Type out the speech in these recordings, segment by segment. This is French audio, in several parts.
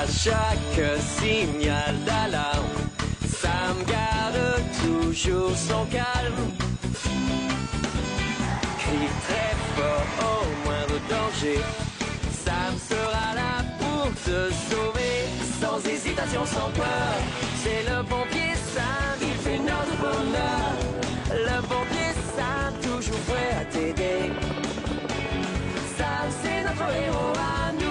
À chaque signal d'alarme, Sam garde toujours son calme. Crie très fort au moindre danger, Sam sera là pour te sauver. Sans hésitation, sans peur, c'est le pompier Sam, il fait notre bonheur. Le pompier Sam, toujours prêt à t'aider. Sam, c'est notre héros à nous.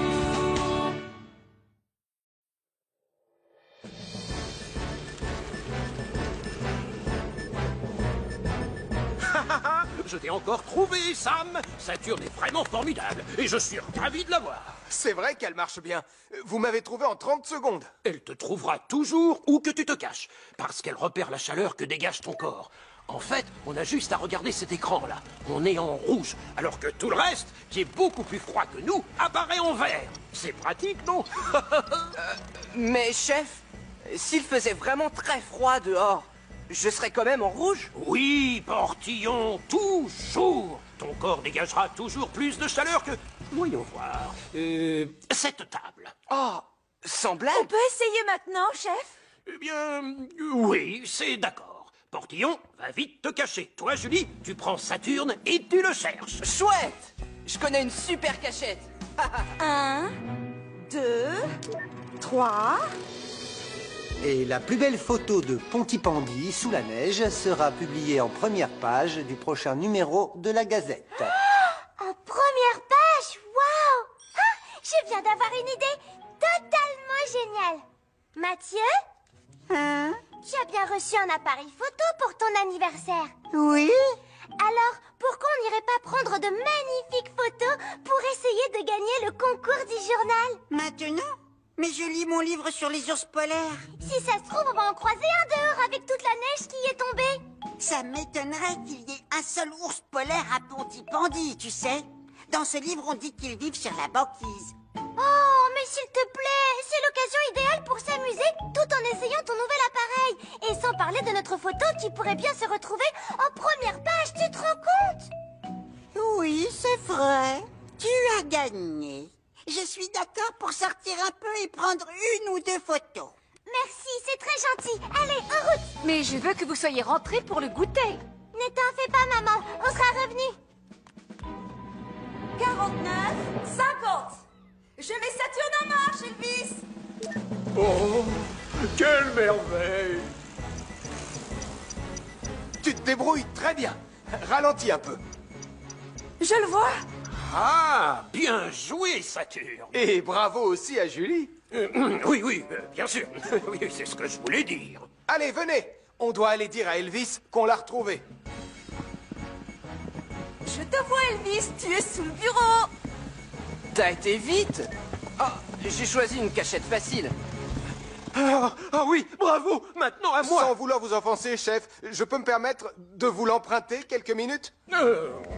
Je t'ai encore trouvé, Sam. Saturne est vraiment formidable et je suis ravi de la voir. C'est vrai qu'elle marche bien. Vous m'avez trouvé en 30 secondes. Elle te trouvera toujours où que tu te caches, parce qu'elle repère la chaleur que dégage ton corps. En fait, on a juste à regarder cet écran-là. On est en rouge, alors que tout le reste, qui est beaucoup plus froid que nous, apparaît en vert. C'est pratique, non? Mais chef, s'il faisait vraiment très froid dehors, je serais quand même en rouge? Oui, Portillon, toujours. Ton corps dégagera toujours plus de chaleur que... Voyons voir. Cette table. Oh, sans blague? On peut essayer maintenant, chef? Eh bien, oui, c'est d'accord. Portillon, va vite te cacher. Toi, Julie, tu prends Saturne et tu le cherches. Chouette! Je connais une super cachette. 1, 2, 3... Et la plus belle photo de Pontypandy sous la neige sera publiée en première page du prochain numéro de la Gazette. En première page, waouh! Ah, je viens d'avoir une idée totalement géniale. Mathieu? Tu as bien reçu un appareil photo pour ton anniversaire. Oui? Alors, pourquoi on n'irait pas prendre de magnifiques photos pour essayer de gagner le concours du journal? Maintenant? Mais je lis mon livre sur les ours polaires. Si ça se trouve, on va en croiser un dehors avec toute la neige qui est tombée. Ça m'étonnerait qu'il y ait un seul ours polaire à Pontypandy, tu sais. Dans ce livre, on dit qu'ils vivent sur la banquise. Oh, mais s'il te plaît, c'est l'occasion idéale pour s'amuser tout en essayant ton nouvel appareil. Et sans parler de notre photo qui pourrait bien se retrouver en première page, tu te rends compte? Oui, c'est vrai. Tu as gagné. Je suis d'accord pour sortir un peu et prendre une ou deux photos. Merci, c'est très gentil. Allez, en route. Mais je veux que vous soyez rentrés pour le goûter. Ne t'en fais pas, maman. On sera revenus. 49, 50. Je mets Saturne en marche, Elvis. Oh, quelle merveille! Tu te débrouilles très bien. Ralentis un peu. Je le vois. Ah, bien joué, Saturne. Et bravo aussi à Julie. Oui, bien sûr. Oui, c'est ce que je voulais dire. Allez, venez. On doit aller dire à Elvis qu'on l'a retrouvé. Je te vois, Elvis. Tu es sous le bureau. T'as été vite. Oh, j'ai choisi une cachette facile. Ah oui, bravo. Maintenant à moi. Sans vouloir vous offenser, chef, je peux me permettre de vous l'emprunter quelques minutes?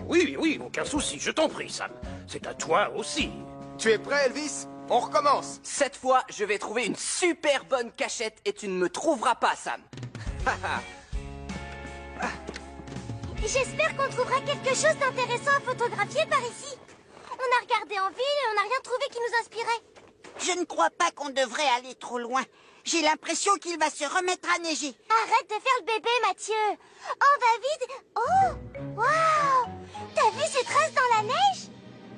Oui, aucun souci. Je t'en prie, Sam. C'est à toi aussi. Tu es prêt, Elvis? On recommence. Cette fois, je vais trouver une super bonne cachette et tu ne me trouveras pas, Sam. J'espère qu'on trouvera quelque chose d'intéressant à photographier par ici. On a regardé en ville et on n'a rien trouvé qui nous inspirait. Je ne crois pas qu'on devrait aller trop loin. J'ai l'impression qu'il va se remettre à neiger. Arrête de faire le bébé, Mathieu. On va vite. Oh, waouh! T'as vu ces traces dans la neige?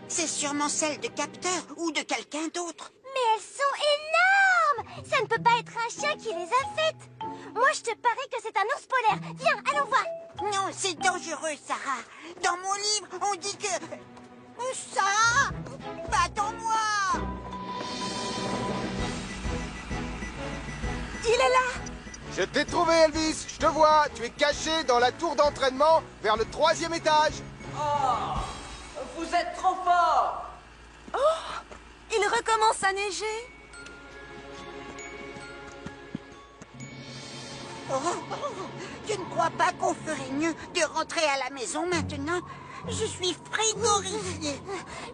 C'est sûrement celle de capteur ou de quelqu'un d'autre. Mais elles sont énormes! Ça ne peut pas être un chien qui les a faites. Moi, je te parie que c'est un ours polaire. Viens, allons voir. Non, c'est dangereux, Sarah. Dans mon livre, on dit que... Sarah, attends-moi. Il est là. Je t'ai trouvé, Elvis. Je te vois. Tu es caché dans la tour d'entraînement vers le 3e étage. Oh, vous êtes trop fort. Oh, il recommence à neiger. Tu ne crois pas qu'on ferait mieux de rentrer à la maison maintenant? Je suis frigorifiée.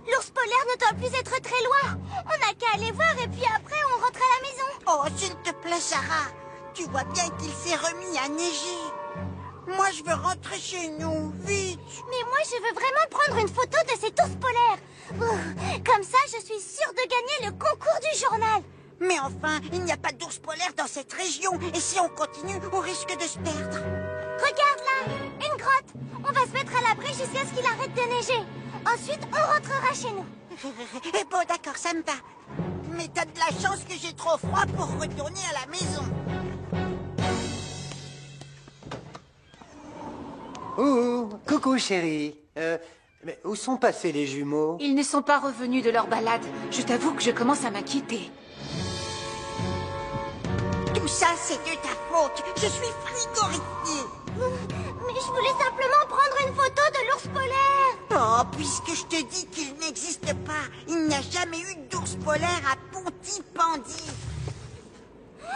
L'ours polaire ne doit plus être très loin. On n'a qu'à aller voir et puis après, on rentre à la maison. Oh, s'il te plaît, Sarah. Tu vois bien qu'il s'est remis à neiger. Moi, je veux rentrer chez nous, vite. Mais moi, je veux vraiment prendre une photo de cet ours polaire. Comme ça, je suis sûre de gagner le concours du journal. Mais enfin, il n'y a pas d'ours polaire dans cette région. Et si on continue, on risque de se perdre. Regarde là, une grotte. On va se mettre à l'abri jusqu'à ce qu'il arrête de neiger. Ensuite, on rentrera chez nous. Bon, d'accord, ça me va. Mais t'as de la chance que j'ai trop froid pour retourner à la maison. Oh, coucou chérie. Mais où sont passés les jumeaux? Ils ne sont pas revenus de leur balade. Je t'avoue que je commence à m'inquiéter. Tout ça, c'est de ta faute. Je suis frigorifiée. Mais je voulais simplement prendre une photo de l'ours polaire. Oh, puisque je te dis qu'il n'existe pas, il n'y a jamais eu d'ours polaire à Pontypandy.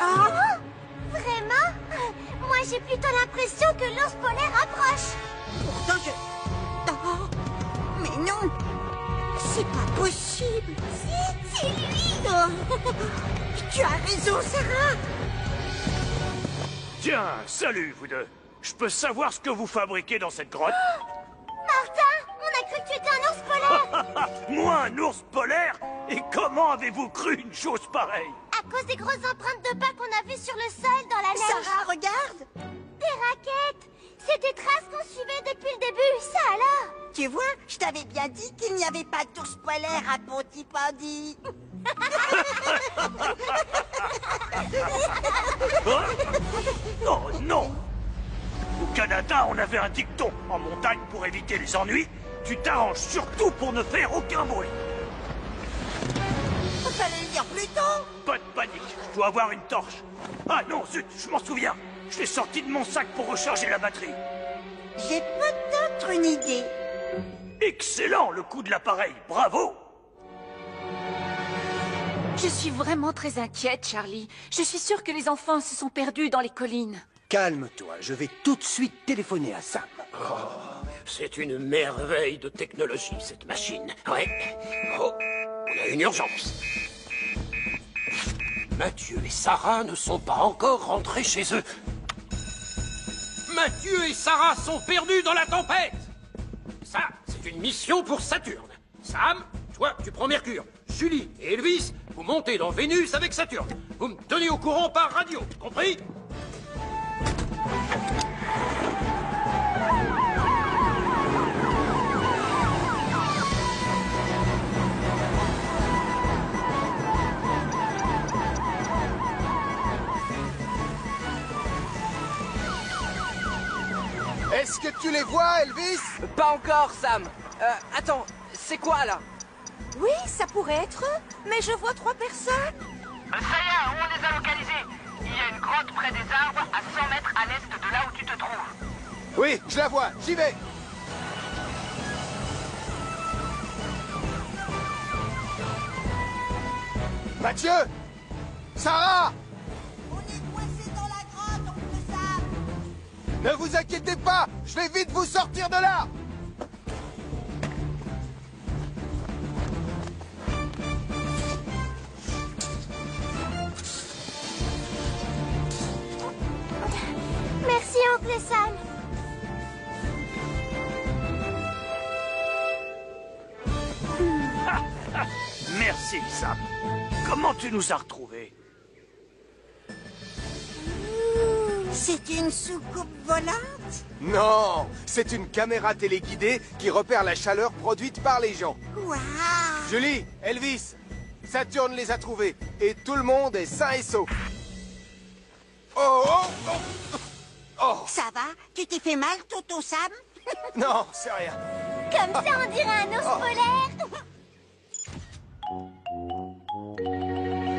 Oh, vraiment? Moi, j'ai plutôt l'impression que l'ours polaire approche. Pourtant, Oh, mais non, c'est pas possible. Si, c'est lui. Oh, tu as raison, Sarah. Tiens, salut vous deux. Je peux savoir ce que vous fabriquez dans cette grotte? Martin, on a cru que tu étais un ours polaire. Moi, un ours polaire? Et comment avez-vous cru une chose pareille? À cause des grosses empreintes de pas qu'on a vues sur le sol dans la neige. Sarah, regarde. Des raquettes. C'est des traces qu'on suivait depuis le début, ça alors. Tu vois, je t'avais bien dit qu'il n'y avait pas d'ours polaire à Pontypandy. Oh non! Au Canada, on avait un dicton. En montagne, pour éviter les ennuis, tu t'arranges surtout pour ne faire aucun bruit. Fallait le dire plus tôt. Pas de panique, je dois avoir une torche. Ah non, zut, je m'en souviens. Je l'ai sorti de mon sac pour recharger la batterie. J'ai peut-être une idée. Excellent, le coup de l'appareil. Bravo! Je suis vraiment très inquiète, Charlie. Je suis sûre que les enfants se sont perdus dans les collines. Calme-toi, je vais tout de suite téléphoner à Sam. C'est une merveille de technologie, cette machine. Ouais. Oh, on a une urgence. Mathieu et Sarah ne sont pas encore rentrés chez eux. Mathieu et Sarah sont perdus dans la tempête. Ça, c'est une mission pour Saturne. Sam, toi, tu prends Mercure. Julie et Elvis, vous montez dans Vénus avec Saturne. Vous me tenez au courant par radio, compris? Est-ce que tu les vois, Elvis? Pas encore, Sam. Attends, c'est quoi là? Oui, ça pourrait être eux, mais je vois 3 personnes. Ça y est, on les a localisés. Il y a une grotte près des arbres, à 100 mètres à l'est de là où tu te trouves. Oui, je la vois, j'y vais. Mathieu! Sarah! On est coincés dans la grotte, oncle Sam. Ne vous inquiétez pas, je vais vite vous sortir de là. Merci, oncle Sam. Merci, Sam. Comment tu nous as retrouvés? C'est une soucoupe volante? Non, c'est une caméra téléguidée qui repère la chaleur produite par les gens. Waouh! Julie, Elvis, Saturne les a trouvés et tout le monde est sain et sauf. Oh, oh, oh, oh. Ça va? Tu t'es fait mal, Toto Sam? Non, c'est rien. Comme ça, on dirait un ours polaire.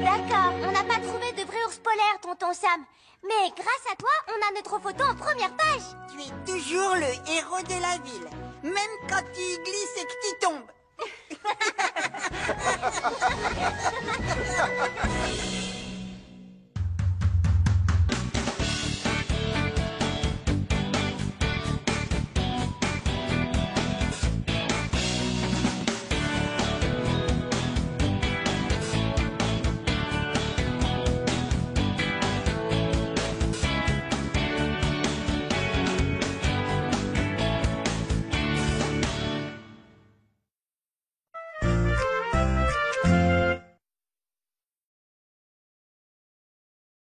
D'accord, on n'a pas trouvé de vrai ours polaire, tonton Sam. Mais grâce à toi, on a notre photo en première page. Tu es toujours le héros de la ville. Même quand tu y glisses et que tu tombes.